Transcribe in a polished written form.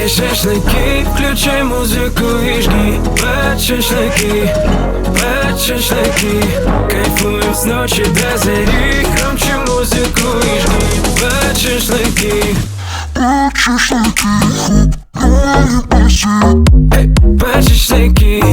Ей, шашлики, включай музыку и жги. Под шашлыки, кайфуем с ночи до зари. Громче музыку и жги. Под шашлыки, эй, под шашлыки,